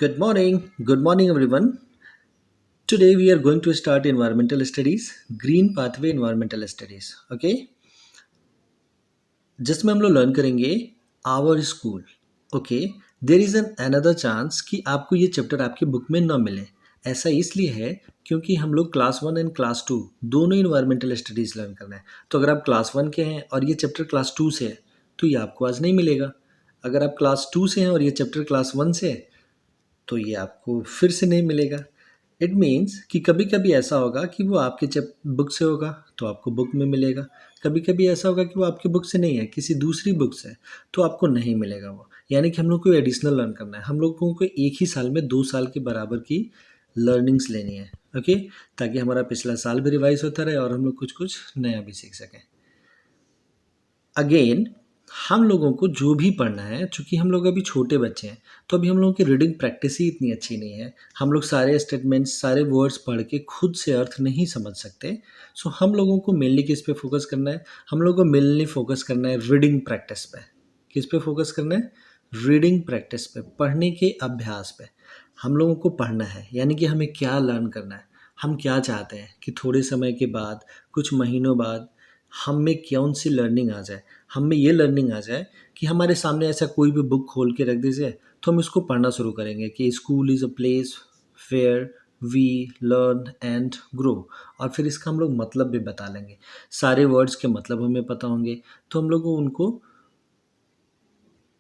Good morning everyone. Today we are going to start environmental studies, green pathway environmental studies. Okay, जिसमें हम लोग learn करेंगे our school. Okay, there is an another chance कि आपको ये chapter आपकी book में ना मिले. ऐसा इसलिए है क्योंकि हम लोग क्लास 1 एंड क्लास 2 दोनों इन्वायरमेंटल स्टडीज़ लर्न करना है. तो अगर आप क्लास 1 के हैं और ये चैप्टर क्लास 2 से है तो ये आपको आज नहीं मिलेगा. अगर आप क्लास 2 से हैं और ये चैप्टर क्लास 1 से है तो ये आपको फिर से नहीं मिलेगा. इट मीन्स कि कभी कभी ऐसा होगा कि वो आपके जब बुक से होगा तो आपको बुक में मिलेगा. कभी कभी ऐसा होगा कि वो आपके बुक से नहीं है, किसी दूसरी बुक से है, तो आपको नहीं मिलेगा वो. यानी कि हम लोग को एडिशनल लर्न करना है. हम लोगों को एक ही साल में 2 साल के बराबर की लर्निंग्स लेनी है. ओके, ताकि हमारा पिछला साल भी रिवाइज होता रहे और हम लोग कुछ कुछ नया भी सीख सकें. अगेन, हम लोगों को जो भी पढ़ना है, चूँकि हम लोग अभी छोटे बच्चे हैं तो अभी हम लोगों की रीडिंग प्रैक्टिस ही इतनी अच्छी नहीं है. हम लोग सारे स्टेटमेंट्स, सारे वर्ड्स पढ़ के खुद से अर्थ नहीं समझ सकते. सो हम लोगों को मेनली किस पे फोकस करना है? हम लोगों को मेनली फोकस करना है रीडिंग प्रैक्टिस पे. किस पे फोकस करना है? रीडिंग प्रैक्टिस पे, पढ़ने के अभ्यास पे. हम लोगों को पढ़ना है, यानी कि हमें क्या लर्न करना है, हम क्या चाहते हैं कि थोड़े समय के बाद, कुछ महीनों बाद हम में कौन सी लर्निंग आ जाए. हम में ये लर्निंग आ जाए कि हमारे सामने ऐसा कोई भी बुक खोल के रख दीजिए तो हम इसको पढ़ना शुरू करेंगे कि school is a place where we learn and grow. और फिर इसका हम लोग मतलब भी बता लेंगे. सारे वर्ड्स के मतलब हमें पता होंगे तो हम लोग उनको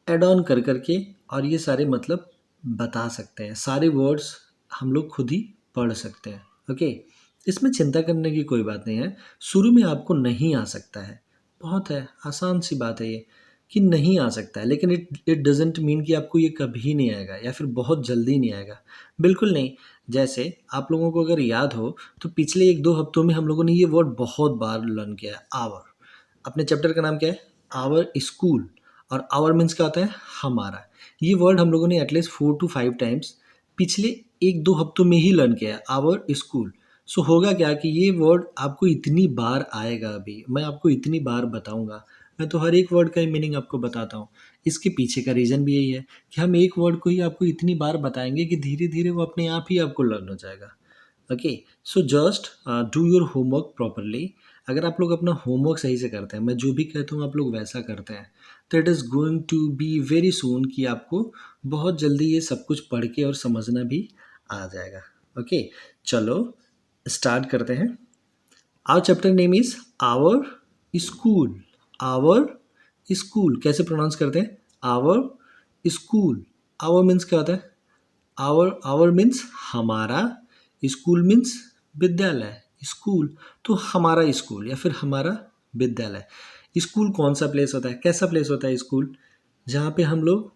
एड ऑन कर करके और ये सारे मतलब बता सकते हैं. सारे वर्ड्स हम लोग खुद ही पढ़ सकते हैं. ओके, इसमें चिंता करने की कोई बात नहीं है. शुरू में आपको नहीं आ सकता है, बहुत है, आसान सी बात है ये कि नहीं आ सकता है. लेकिन इट डजेंट मीन कि आपको ये कभी नहीं आएगा या फिर बहुत जल्दी नहीं आएगा. बिल्कुल नहीं. जैसे आप लोगों को अगर याद हो तो पिछले 1-2 हफ्तों में हम लोगों ने ये वर्ड बहुत बार लर्न किया है, आवर. अपने चैप्टर का नाम क्या है? Our school. और आवर मीन्स क्या होता है? हमारा. ये वर्ड हम लोगों ने एटलीस्ट 4 to 5 टाइम्स पिछले 1-2 हफ्तों में ही लर्न किया है, आवर स्कूल. सो होगा क्या कि ये वर्ड आपको इतनी बार आएगा, अभी मैं आपको इतनी बार बताऊंगा. मैं तो हर एक वर्ड का ही मीनिंग आपको बताता हूँ. इसके पीछे का रीज़न भी यही है कि हम एक वर्ड को ही आपको इतनी बार बताएंगे कि धीरे धीरे वो अपने आप ही आपको लर्न हो जाएगा. Okay, so just do your homework properly. अगर आप लोग अपना होमवर्क सही से करते हैं, मैं जो भी कहता हूँ आप लोग वैसा करते हैं, तो it is going to be very soon कि आपको बहुत जल्दी ये सब कुछ पढ़ के और समझना भी आ जाएगा. ओके, चलो स्टार्ट करते हैं. Our chapter name is our school. Our school कैसे प्रोनाउंस करते हैं? Our school. आवर मीन्स क्या होता है? आवर मीन्स हमारा, स्कूल मीन्स विद्यालय. स्कूल तो हमारा स्कूल या फिर हमारा विद्यालय. स्कूल कौन सा प्लेस होता है, कैसा प्लेस होता है स्कूल? जहाँ पे हम लोग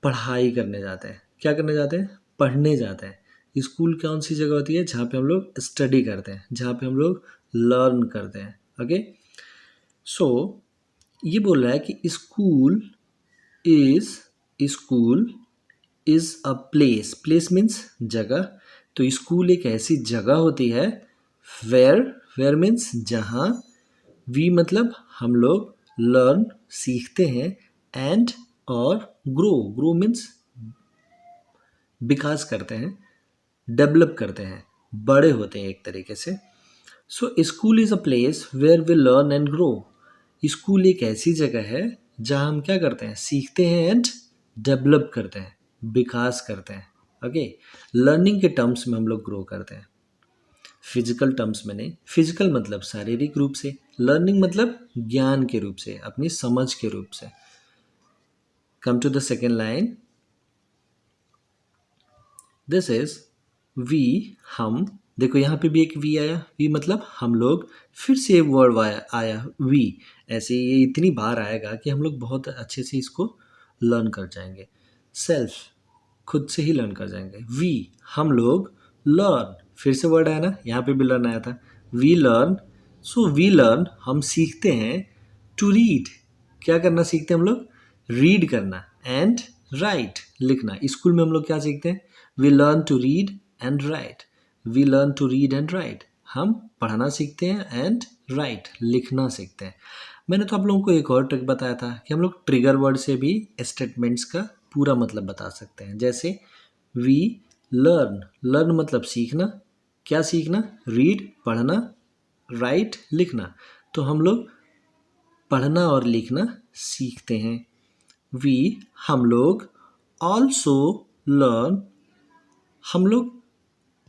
पढ़ाई करने जाते हैं. क्या करने जाते हैं? पढ़ने जाते हैं. स्कूल कौन सी जगह होती है? जहाँ पे हम लोग स्टडी करते हैं, जहाँ पे हम लोग लर्न करते हैं. ओके, सो ये बोल रहा है कि school is a place. Place means जगह. तो स्कूल एक ऐसी जगह होती है वेयर मीन्स जहाँ, वी मतलब हम लोग, लर्न सीखते हैं, एंड और ग्रो मीन्स विकास करते हैं, डेवलप करते हैं, बड़े होते हैं एक तरीके से. So school is a place where we learn and grow. School एक ऐसी जगह है जहाँ हम क्या करते हैं? सीखते हैं एंड डेवलप करते हैं, विकास करते हैं. ओके, लर्निंग के टर्म्स में हम लोग ग्रो करते हैं, फिजिकल टर्म्स में नहीं. फिजिकल मतलब शारीरिक रूप से, लर्निंग मतलब ज्ञान के रूप से, अपनी समझ के रूप से. Come to the second line. This is we, हम. देखो यहाँ पे भी एक वी आया, वी मतलब हम लोग. फिर से एक वर्ड आया वी. ऐसे ये इतनी बार आएगा कि हम लोग बहुत अच्छे से इसको लर्न कर जाएंगे. सेल्फ, खुद से ही लर्न कर जाएंगे. वी हम लोग, लर्न फिर से वर्ड आया ना, यहाँ पे भी लर्न आया था. We learn. So we learn हम सीखते हैं. टू रीड, क्या करना सीखते हैं हम लोग? रीड करना. एंड राइट, लिखना. स्कूल में हम लोग क्या सीखते हैं? We learn to read and write. We learn to read and write. हम पढ़ना सीखते हैं एंड राइट, लिखना सीखते हैं. मैंने तो आप लोगों को एक और ट्रिक बताया था कि हम लोग ट्रिगर वर्ड से भी स्टेटमेंट्स का पूरा मतलब बता सकते हैं. जैसे वी लर्न, लर्न मतलब सीखना, क्या सीखना? रीड पढ़ना, राइट लिखना। तो हम लोग पढ़ना और लिखना सीखते हैं। वी हम लोग ऑल्सो लर्न, हम लोग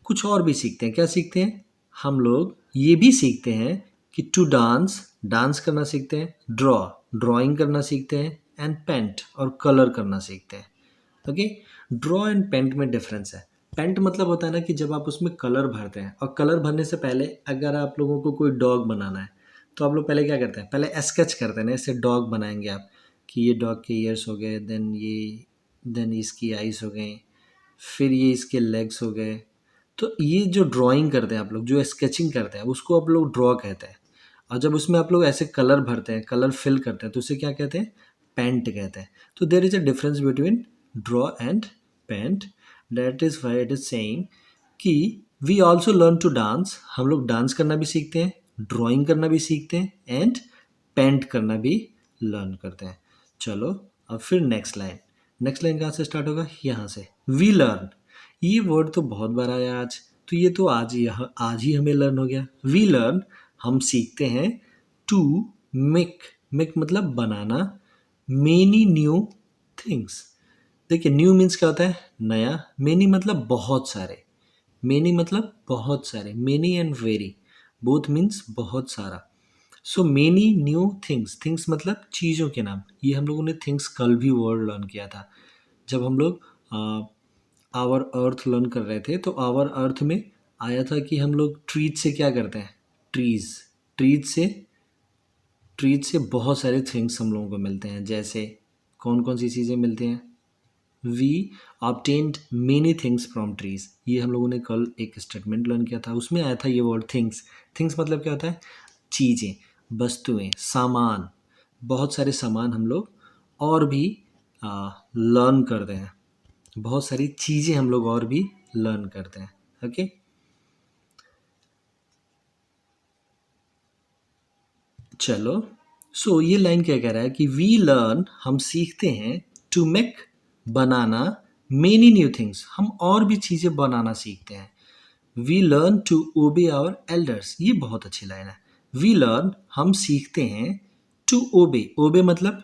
कुछ और भी सीखते हैं। क्या सीखते हैं? हम लोग ये भी सीखते हैं कि टू डांस, डांस करना सीखते हैं, ड्रॉ, ड्राइंग करना सीखते हैं, एंड पेंट और कलर करना सीखते हैं। ओके, ड्रॉ एंड पेंट में डिफरेंस है। पेंट मतलब होता है ना कि जब आप उसमें कलर भरते हैं, और कलर भरने से पहले अगर आप लोगों को कोई डॉग बनाना है तो आप लोग पहले क्या करते हैं? पहले स्केच करते हैं ना, इससे डॉग बनाएंगे आप, कि ये डॉग के ईयर्स हो गए, देन इसकी आइज़ हो गई, फिर ये इसके लेग्स हो गए। तो ये जो ड्राइंग करते हैं आप लोग, जो स्केचिंग करते हैं, उसको आप लोग ड्रॉ कहते हैं। और जब उसमें आप लोग ऐसे कलर भरते हैं, कलर फिल करते हैं, तो उसे क्या कहते हैं? पेंट कहते हैं। तो there is a difference between draw and paint. That is why it is saying कि we also learn to dance, हम लोग डांस करना भी सीखते हैं, ड्राइंग करना भी सीखते हैं, एंड पेंट करना भी लर्न करते हैं। चलो अब फिर नेक्स्ट लाइन, नेक्स्ट लाइन कहाँ से स्टार्ट होगा? यहाँ से। वी लर्न, ये वर्ड तो बहुत बार आया आज, तो ये तो आज ही हमें लर्न हो गया। वी लर्न हम सीखते हैं, टू मेक, मेक मतलब बनाना, मेनी न्यू थिंग्स। देखिए न्यू मीन्स क्या होता है? नया। मेनी मतलब बहुत सारे, मेनी मतलब बहुत सारे, many and very both means बहुत सारा। So many new things, things मतलब चीज़ों के नाम। ये हम लोगों ने थिंग्स कल भी वर्ड लर्न किया था जब हम लोग आवर अर्थ लर्न कर रहे थे। तो आवर अर्थ में आया था कि हम लोग ट्रीज से क्या करते हैं? ट्रीज, ट्रीज से, ट्रीज से बहुत सारे थिंग्स हम लोगों को मिलते हैं। जैसे कौन कौन सी चीज़ें मिलती हैं? We obtained many things from trees, ये हम लोगों ने कल एक स्टेटमेंट लर्न किया था, उसमें आया था ये वर्ड थिंग्स। थिंग्स मतलब क्या होता है? चीज़ें, वस्तुएं, सामान। बहुत सारे सामान हम लोग और भी लर्न करते हैं, बहुत सारी चीज़ें हम लोग और भी लर्न करते हैं। ओके, चलो। सो ये लाइन क्या कह रहा है कि वी लर्न हम सीखते हैं, टू मेक बनाना, मेनी न्यू थिंग्स हम और भी चीज़ें बनाना सीखते हैं। We learn to obey our elders, ये बहुत अच्छी लाइन है। वी लर्न हम सीखते हैं, टू ओबे, ओबे मतलब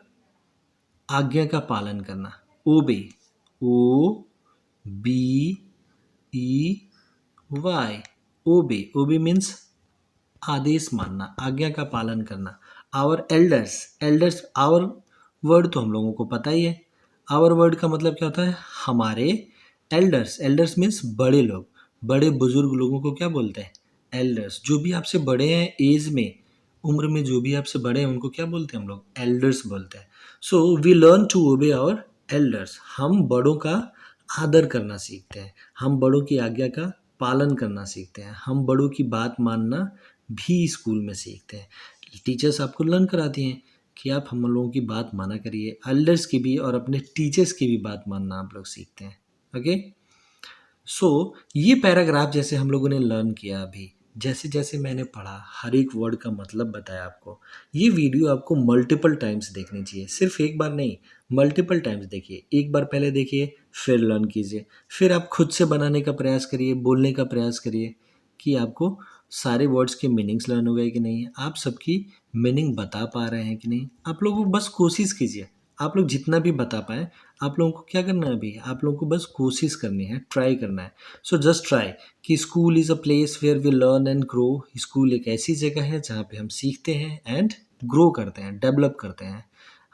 आज्ञा का पालन करना। ओबे, ओ बी ई वाई, ओबे, ओबे मीन्स आदेश मानना, आज्ञा का पालन करना। Our elders, elders our word तो हम लोगों को पता ही है। आवर वर्ड का मतलब क्या होता है? हमारे। एल्डर्स, एल्डर्स मीन्स बड़े लोग, बड़े बुजुर्ग लोगों को क्या बोलते हैं? एल्डर्स। जो भी आपसे बड़े हैं एज में, उम्र में जो भी आपसे बड़े हैं उनको क्या बोलते हैं हम लोग? एल्डर्स बोलते हैं। So we learn to obey our elders, हम बड़ों का आदर करना सीखते हैं, हम बड़ों की आज्ञा का पालन करना सीखते हैं, हम बड़ों की बात मानना भी स्कूल में सीखते हैं। टीचर्स आपको लर्न कराती हैं कि आप हम लोगों की बात माना करिए, एल्डर्स की भी और अपने टीचर्स की भी बात मानना आप लोग सीखते हैं। ओके, सो ये पैराग्राफ जैसे हम लोगों ने लर्न किया अभी, जैसे जैसे मैंने पढ़ा, हर एक वर्ड का मतलब बताया आपको। ये वीडियो आपको मल्टीपल टाइम्स देखनी चाहिए, सिर्फ एक बार नहीं, मल्टीपल टाइम्स देखिए। एक बार पहले देखिए, फिर लर्न कीजिए, फिर आप खुद से बनाने का प्रयास करिए, बोलने का प्रयास करिए कि आपको सारे वर्ड्स के मीनिंग्स लर्न हो गए कि नहीं, आप सबकी मीनिंग बता पा रहे हैं कि नहीं। आप लोगों को बस कोशिश कीजिए, आप लोग जितना भी बता पाएँ। आप लोगों को क्या करना है अभी? आप लोगों को बस कोशिश करनी है, ट्राई करना है। सो जस्ट ट्राई कि school is a place where we learn and grow. School एक ऐसी जगह है जहाँ पे हम सीखते हैं एंड ग्रो करते हैं, डेवलप करते हैं,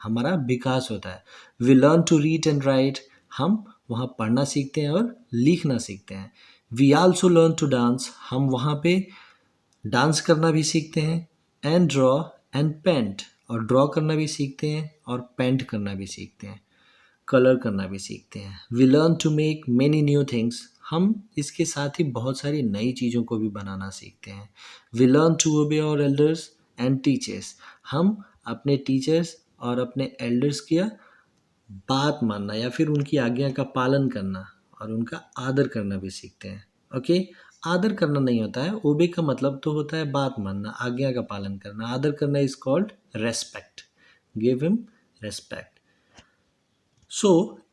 हमारा विकास होता है। We learn to read and write, हम वहाँ पढ़ना सीखते हैं और लिखना सीखते हैं। We also learn to dance, हम वहाँ पे डांस करना भी सीखते हैं, एंड ड्रॉ एंड पेंट, और ड्रॉ करना भी सीखते हैं और पेंट करना भी सीखते हैं, कलर करना भी सीखते हैं। We learn to make many new things, हम इसके साथ ही बहुत सारी नई चीज़ों को भी बनाना सीखते हैं। We learn to obey our elders and teachers, हम अपने टीचर्स और अपने एल्डर्स की बात मानना या फिर उनकी आज्ञा का पालन करना और उनका आदर करना भी सीखते हैं। ओके, आदर करना नहीं होता है, ओबे का मतलब तो होता है बात मानना, आज्ञा का पालन करना। आदर करना is called respect, give him respect.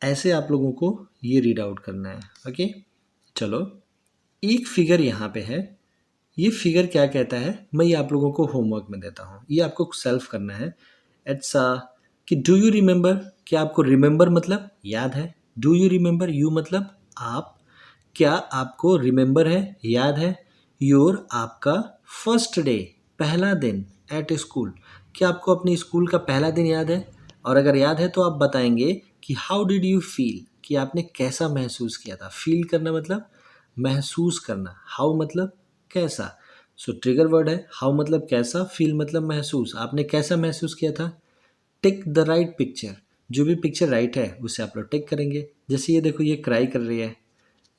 ऐसे आप लोगों को ये रीड आउट करना है। ओके, चलो एक फिगर यहाँ पे है। ये फिगर क्या कहता है मैं ये आप लोगों को होमवर्क में देता हूँ, ये आपको सेल्फ करना है। इट्स कि डू यू रिमेंबर, क्या आपको रिमेंबर मतलब याद है? डू यू रिमेंबर, यू मतलब आप, क्या आपको रिमेंबर है, याद है? योर आपका फर्स्ट डे, पहला दिन एट स्कूल, क्या आपको अपने स्कूल का पहला दिन याद है? और अगर याद है तो आप बताएंगे कि हाउ डिड यू फील, कि आपने कैसा महसूस किया था। फील करना मतलब महसूस करना, हाउ मतलब कैसा। सो ट्रिगर वर्ड है, हाउ मतलब कैसा, फील मतलब महसूस, आपने कैसा महसूस किया था। टिक द राइट पिक्चर, जो भी पिक्चर राइट है उसे आप लोग टिक करेंगे। जैसे ये देखो, ये क्राई कर रही है,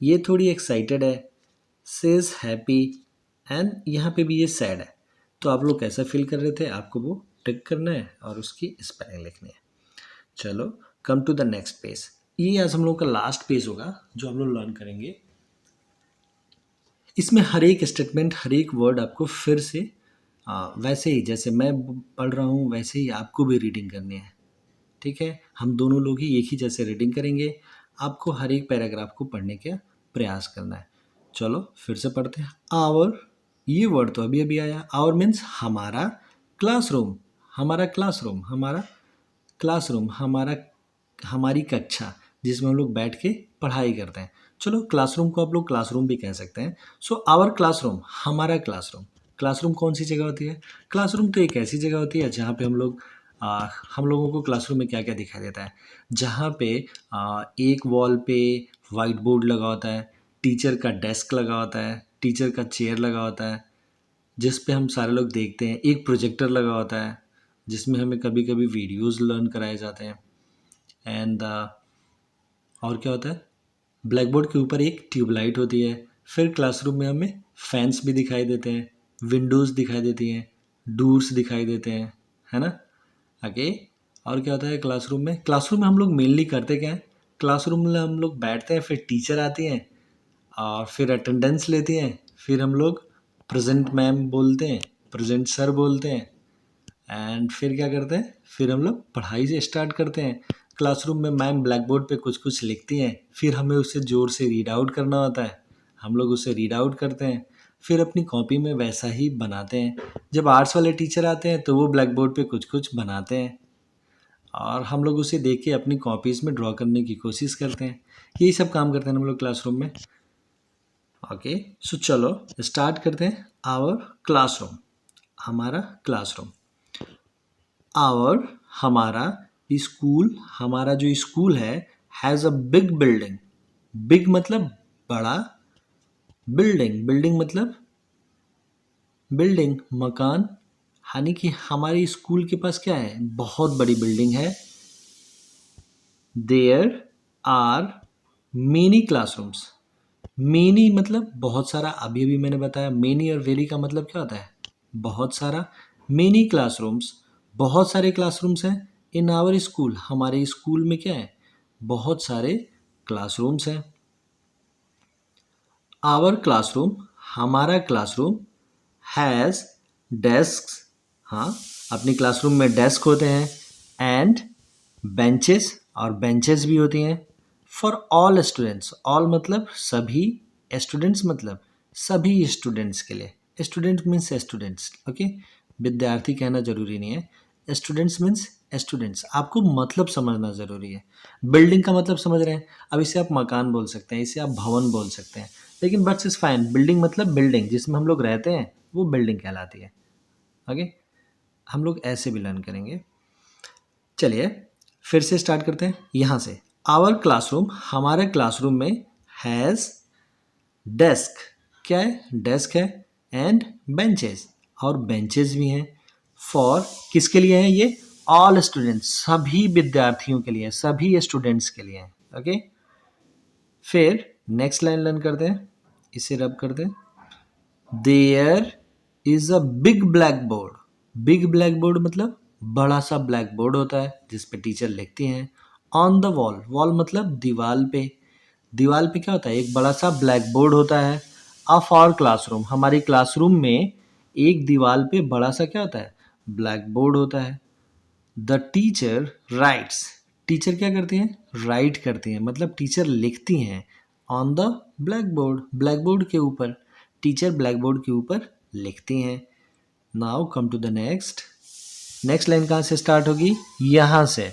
ये थोड़ी एक्साइटेड है, सेज हैप्पी, एंड यहाँ पे भी ये सैड है। तो आप लोग कैसा फील कर रहे थे, आपको वो टिक करना है और उसकी स्पेलिंग लिखनी है। चलो come to the next page. ये आज हम लोग का लास्ट पेज होगा जो हम लोग लर्न करेंगे। इसमें हर एक स्टेटमेंट, हर एक वर्ड आपको फिर से वैसे ही जैसे मैं पढ़ रहा हूँ वैसे ही आपको भी रीडिंग करनी है। ठीक है, हम दोनों लोग ही एक ही जैसे रीडिंग करेंगे। आपको हर एक पैराग्राफ को पढ़ने का प्रयास करना है। चलो फिर से पढ़ते हैं। आवर, ये वर्ड तो अभी अभी आया। आवर मीन्स हमारा, क्लासरूम हमारा, क्लासरूम हमारा, क्लासरूम हमारा, हमारी कक्षा जिसमें हम लोग बैठ के पढ़ाई करते हैं। चलो क्लासरूम को आप लोग क्लासरूम भी कह सकते हैं। सो आवर क्लासरूम, हमारा क्लासरूम। क्लासरूम कौन सी जगह होती है? क्लासरूम तो एक ऐसी जगह होती है जहाँ पे हम लोगों को क्लासरूम में क्या क्या दिखाई देता है। जहाँ पे एक वॉल पे वाइट बोर्ड लगा होता है, टीचर का डेस्क लगा होता है, टीचर का चेयर लगा होता है जिस पे हम सारे लोग देखते हैं, एक प्रोजेक्टर लगा होता है जिसमें हमें कभी कभी वीडियोज़ लर्न कराए जाते हैं। एंड और क्या होता है, ब्लैक बोर्ड के ऊपर एक ट्यूबलाइट होती है। फिर क्लासरूम में हमें फैंस भी दिखाई देते हैं, विंडोज़ दिखाई देती हैं, डोर्स दिखाई देते हैं, है ना। ओके, और क्या होता है क्लासरूम में? क्लासरूम में हम लोग मेनली करते क्या है, क्लासरूम में हम लोग बैठते हैं, फिर टीचर आती हैं और फिर अटेंडेंस लेती हैं, फिर हम लोग प्रेजेंट मैम बोलते हैं, प्रेजेंट सर बोलते हैं, एंड फिर क्या करते हैं, फिर हम लोग पढ़ाई से स्टार्ट करते हैं। क्लासरूम में मैम ब्लैक बोर्ड पे कुछ कुछ लिखती हैं, फिर हमें उसे ज़ोर से रीड आउट करना होता है, हम लोग उसे रीड आउट करते हैं, फिर अपनी कॉपी में वैसा ही बनाते हैं। जब आर्ट्स वाले टीचर आते हैं तो वो ब्लैक बोर्ड पे कुछ कुछ बनाते हैं और हम लोग उसे देख के अपनी कॉपीज़ में ड्रॉ करने की कोशिश करते हैं। यही सब काम करते हैं हम लोग क्लासरूम में। ओके, सो चलो स्टार्ट करते हैं। आवर क्लासरूम, हमारा क्लासरूम। आवर हमारा, स्कूल हमारा जो स्कूल है, has a big building. Big मतलब बड़ा, बिल्डिंग, बिल्डिंग मतलब बिल्डिंग मकान, यानी कि हमारे स्कूल के पास क्या है, बहुत बड़ी बिल्डिंग है। There are many classrooms. Many मतलब बहुत सारा, अभी अभी मैंने बताया मेनी और वेरी का मतलब क्या होता है, बहुत सारा। मेनी क्लासरूम्स, बहुत सारे क्लासरूम्स हैं। इन आवर स्कूल, हमारे स्कूल में क्या है, बहुत सारे क्लासरूम्स हैं। आवर क्लासरूम, हमारा क्लासरूम, हैज़ डेस्क, हाँ अपनी क्लासरूम में डेस्क होते हैं, एंड बेंचेस, और बेंचेस भी होती हैं। फॉर ऑल स्टूडेंट्स, ऑल मतलब सभी, स्टूडेंट्स मतलब सभी स्टूडेंट्स के लिए। स्टूडेंट मीन्स स्टूडेंट्स, ओके, विद्यार्थी कहना जरूरी नहीं है। स्टूडेंट्स मीन्स स्टूडेंट्स, आपको मतलब समझना ज़रूरी है। बिल्डिंग का मतलब समझ रहे हैं, अब इसे आप मकान बोल सकते हैं, इसे आप भवन बोल सकते हैं, लेकिन बट्स इज़ फाइन। बिल्डिंग मतलब बिल्डिंग जिसमें हम लोग रहते हैं, वो बिल्डिंग कहलाती है। ओके, हम लोग ऐसे भी लर्न करेंगे। चलिए फिर से स्टार्ट करते हैं यहाँ से। आवर क्लासरूम, हमारे क्लासरूम में, हैज़ डेस्क, क्या है, डेस्क है, एंड बेंचेस, और बेंचेस भी हैं। फॉर किसके लिए हैं ये, ऑल स्टूडेंट्स, सभी विद्यार्थियों के लिए, सभी स्टूडेंट्स के लिए। ओके, फिर नेक्स्ट लाइन लर्न करते हैं, इसे रब करते हैं। There is a big blackboard. Big blackboard मतलब बड़ा सा ब्लैक बोर्ड होता है जिस पे टीचर लिखती हैं। ऑन द वॉल, वॉल मतलब दीवार पे, दीवार पे क्या होता है, एक बड़ा सा ब्लैक बोर्ड होता है। ऑफ आवर क्लासरूम, हमारी क्लासरूम में एक दीवार पे बड़ा सा क्या होता है, ब्लैक बोर्ड होता है। द टीचर राइट्स, टीचर क्या करती हैं? राइट करती हैं, मतलब टीचर लिखती हैं on the blackboard, blackboard के ऊपर टीचर ब्लैक बोर्ड के ऊपर लिखती हैं। Now come to the next. Next line कहाँ से स्टार्ट होगी? यहाँ से।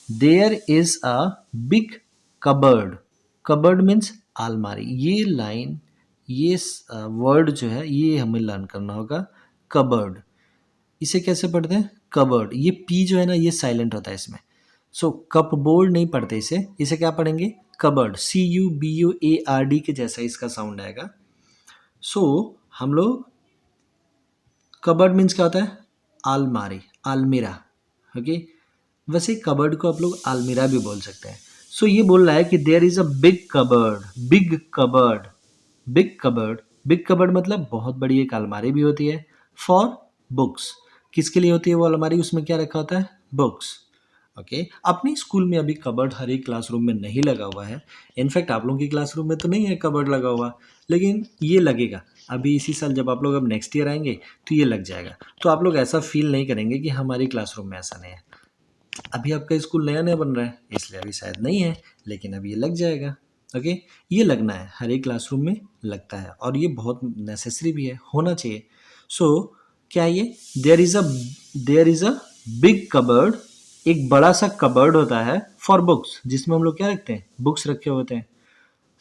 There is a big cupboard. Cupboard means आलमारी। ये लाइन, ये वर्ड जो है ये हमें लर्न करना होगा, कबर्ड। इसे कैसे पढ़ते हैं? कबर्ड। ये पी जो है ना ये साइलेंट होता है इसमें। सो कप बोर्ड नहीं पढ़ते इसे, इसे क्या पढ़ेंगे? कबर्ड। CUBUARD के जैसा इसका साउंड आएगा। सो हम लोग, कबर्ड मीन्स क्या होता है? आलमारी, अलमीरा। ओके, वैसे कबर्ड को आप लोग अलमीरा भी बोल सकते हैं। सो ये बोल रहा है कि there is a big cupboard, big cupboard, big cupboard. Big cupboard मतलब बहुत बड़ी एक अलमारी भी होती है। फॉर बुक्स, किसके लिए होती है वो अलमारी? उसमें क्या रखा होता है? बुक्स। ओके, अपने स्कूल में अभी कबर्ड हर एक क्लासरूम में नहीं लगा हुआ है। इनफैक्ट आप लोगों की क्लासरूम में तो नहीं है कबर्ड लगा हुआ, लेकिन ये लगेगा अभी इसी साल। जब आप लोग अब नेक्स्ट ईयर आएंगे तो ये लग जाएगा। तो आप लोग ऐसा फील नहीं करेंगे कि हमारी क्लासरूम में ऐसा नहीं है। अभी आपका स्कूल नया नया बन रहा है इसलिए अभी शायद नहीं है, लेकिन अब ये लग जाएगा। ओके, ये लगना है, हर एक क्लासरूम में लगता है और ये बहुत नेसेसरी भी है, होना चाहिए। सो क्या ये there is a big cupboard, एक बड़ा सा कबर्ड होता है फॉर बुक्स, जिसमें हम लोग क्या रखते हैं? बुक्स रखे होते हैं।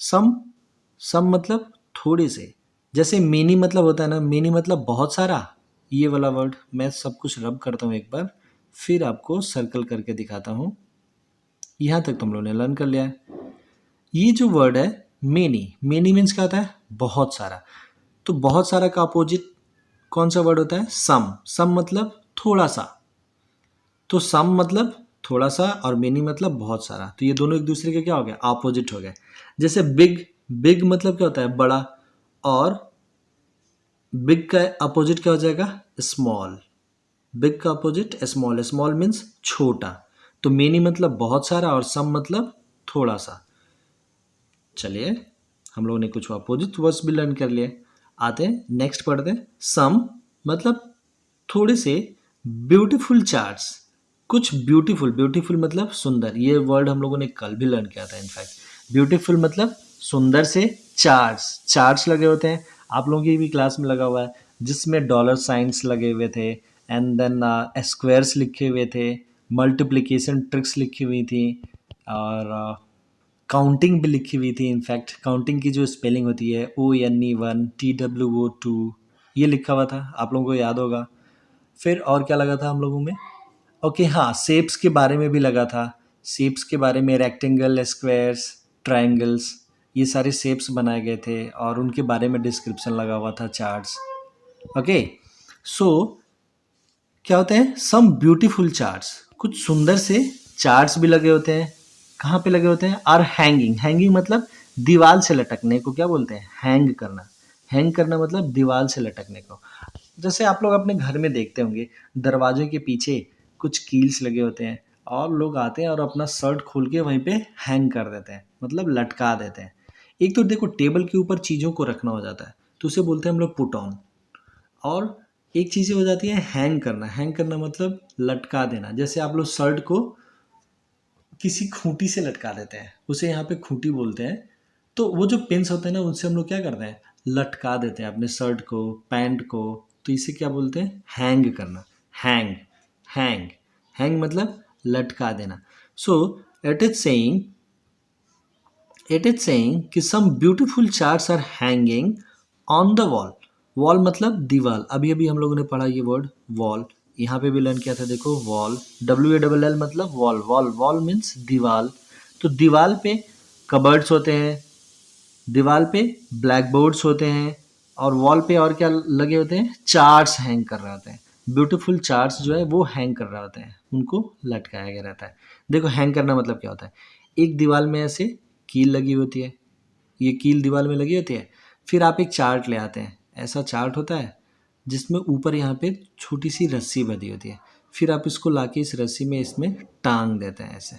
सम, सम मतलब थोड़े से। जैसे मेनी मतलब होता है ना, मेनी मतलब बहुत सारा। ये वाला वर्ड मैं सब कुछ रब करता हूँ एक बार, फिर आपको सर्कल करके दिखाता हूँ। यहाँ तक तुम लोगों ने लर्न कर लिया है। ये जो वर्ड है मेनी, मेनी मीन्स क्या होता है? बहुत सारा। तो बहुत सारा का अपोजिट कौन सा वर्ड होता है? सम। सम मतलब थोड़ा सा। तो सम मतलब थोड़ा सा और मेनी मतलब बहुत सारा। तो ये दोनों एक दूसरे के क्या हो गए? अपोजिट हो गए। जैसे बिग, बिग मतलब क्या होता है? बड़ा, और बिग का अपोजिट क्या हो जाएगा? स्मॉल। बिग का अपोजिट स्मॉल, स्मॉल मीन्स छोटा। तो मेनी मतलब बहुत सारा और सम मतलब थोड़ा सा। चलिए, हम लोगों ने कुछ अपोजिट वर्ड्स भी लर्न कर लिए। आते हैं नेक्स्ट पढ़ते हैं। सम मतलब थोड़े से ब्यूटीफुल चार्ट्स, कुछ ब्यूटीफुल, ब्यूटीफुल मतलब सुंदर। ये वर्ड हम लोगों ने कल भी लर्न किया था इनफैक्ट। ब्यूटीफुल मतलब सुंदर से चार्ट्स, चार्ट्स लगे होते हैं। आप लोगों की भी क्लास में लगा हुआ है जिसमें डॉलर साइंस लगे हुए थे, एंड देन स्क्वायर्स लिखे हुए थे, मल्टीप्लिकेशन ट्रिक्स लिखी हुई थी, और काउंटिंग भी लिखी हुई थी। इनफैक्ट काउंटिंग की जो स्पेलिंग होती है ONE1 TWO2, ये लिखा हुआ था, आप लोगों को याद होगा। फिर और क्या लगा था हम लोगों में? ओके हाँ, शेप्स के बारे में भी लगा था। शेप्स के बारे में रेक्टेंगल, स्क्वायर्स, ट्रायंगल्स, ये सारे शेप्स बनाए गए थे और उनके बारे में डिस्क्रिप्शन लगा हुआ था, चार्ट्स। ओके, सो क्या होते हैं? सम ब्यूटीफुल चार्ट्स, कुछ सुंदर से चार्ट्स भी लगे होते हैं। कहाँ पे लगे होते हैं? आर हैंगिंग, हैंगिंग मतलब दीवार से लटकने को क्या बोलते हैं? हैंग करना। हैंग करना मतलब दीवार से लटकने को। जैसे आप लोग अपने घर में देखते होंगे दरवाजे के पीछे कुछ कील्स लगे होते हैं और लोग आते हैं और अपना शर्ट खोल के वहीं पे हैंग कर देते हैं, मतलब लटका देते हैं। एक तो देखो टेबल के ऊपर चीज़ों को रखना हो जाता है तो उसे बोलते हैं हम लोग पुट ऑन। और एक चीज़ हो जाती है हैंग करना। हैंग करना मतलब लटका देना। जैसे आप लोग शर्ट को किसी खूंटी से लटका देते हैं, उसे यहाँ पे खूंटी बोलते हैं। तो वो जो पिन्स होते हैं ना उनसे हम लोग क्या करते हैं? लटका देते हैं अपने शर्ट को, पैंट को। तो इसे क्या बोलते हैं? हैंग करना। हैंग, हैंग, हैंग मतलब लटका देना। So it is saying, it is saying कि some beautiful charts are hanging on the wall. Wall मतलब दीवार। अभी अभी हम लोगों ने पढ़ा ये वर्ड वॉल, यहाँ पे भी लर्न किया था। देखो वॉल, WALL मतलब वॉल, वॉल, वॉल मीन्स दीवार। तो दीवार पे कबर्ड्स होते हैं, दीवार पे ब्लैक बोर्ड्स होते हैं, और वॉल पे और क्या लगे होते हैं? चार्ट्स हैंग कर रहे होते हैं। ब्यूटीफुल चार्ट्स जो है वो हैंग कर रहे होते हैं, उनको लटकाया गया रहता है। देखो हैंग करना मतलब क्या होता है? एक दीवार में ऐसे कील लगी होती है, ये कील दीवार में लगी होती है। फिर आप एक चार्ट ले आते हैं, ऐसा चार्ट होता है जिसमें ऊपर यहाँ पे छोटी सी रस्सी बंधी होती है। फिर आप इसको लाके इस रस्सी में इसमें टांग देते हैं ऐसे।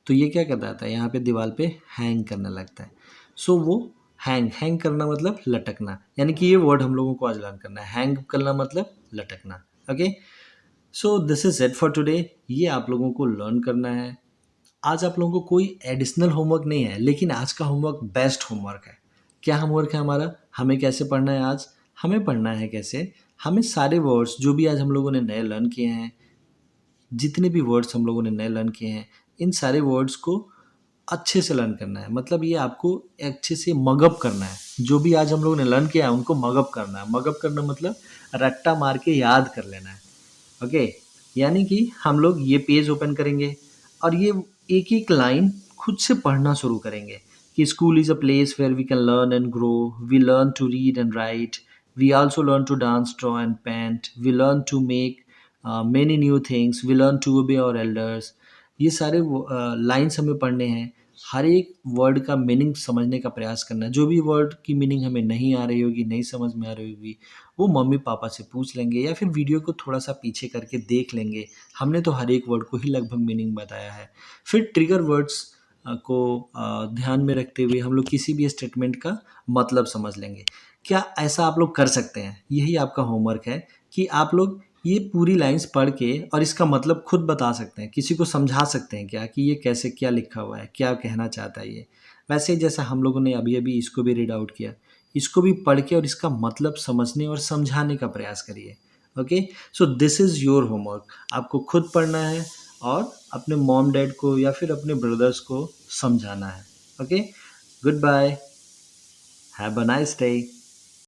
तो ये क्या कर जाता है? यहाँ पे दीवार पे हैंग करने लगता है। सो वो हैंग, हैंग करना मतलब लटकना। यानी कि ये वर्ड हम लोगों को आज लर्न करना है। हैंग करना मतलब लटकना। Okay, so this is it for today. ये आप लोगों को लर्न करना है। आज आप लोगों को कोई एडिशनल होमवर्क नहीं है, लेकिन आज का होमवर्क बेस्ट होमवर्क है। क्या होमवर्क है हमारा? हमें कैसे पढ़ना है आज? हमें पढ़ना है कैसे? हमें सारे वर्ड्स जो भी आज हम लोगों ने नए लर्न किए हैं, जितने भी वर्ड्स हम लोगों ने नए लर्न किए हैं, इन सारे वर्ड्स को अच्छे से लर्न करना है। मतलब ये आपको अच्छे से मगअप करना है। जो भी आज हम लोगों ने लर्न किया है उनको मगअप करना है। मगअप करना मतलब रट्टा मार के याद कर लेना है। ओके, यानी कि हम लोग ये पेज ओपन करेंगे और ये एक एक लाइन खुद से पढ़ना शुरू करेंगे कि school is a place where we can learn and grow, we learn to read and write, we also learn to dance, draw and paint, we learn to make many new things, we learn to obey our elders. ये सारे lines हमें पढ़ने हैं। हर एक word का meaning समझने का प्रयास करना है। जो भी वर्ड की मीनिंग हमें नहीं आ रही होगी, नहीं समझ में आ रही होगी, वो मम्मी पापा से पूछ लेंगे या फिर वीडियो को थोड़ा सा पीछे करके देख लेंगे। हमने तो हर एक वर्ड को ही लगभग मीनिंग बताया है। फिर ट्रिगर वर्ड्स को ध्यान में रखते हुए हम लोग किसी भी स्टेटमेंट का मतलब समझ लेंगे। क्या ऐसा आप लोग कर सकते हैं? यही आपका होमवर्क है कि आप लोग ये पूरी लाइन्स पढ़ के और इसका मतलब खुद बता सकते हैं। किसी को समझा सकते हैं क्या कि ये कैसे क्या लिखा हुआ है, क्या कहना चाहता है ये। वैसे ही जैसा हम लोगों ने अभी-अभी इसको भी रीड आउट किया, इसको भी पढ़ के और इसका मतलब समझने और समझाने का प्रयास करिए। Okay, so this is your homework. आपको खुद पढ़ना है और अपने मॉम डैड को या फिर अपने ब्रदर्स को समझाना है। Okay, good bye, have a nice day.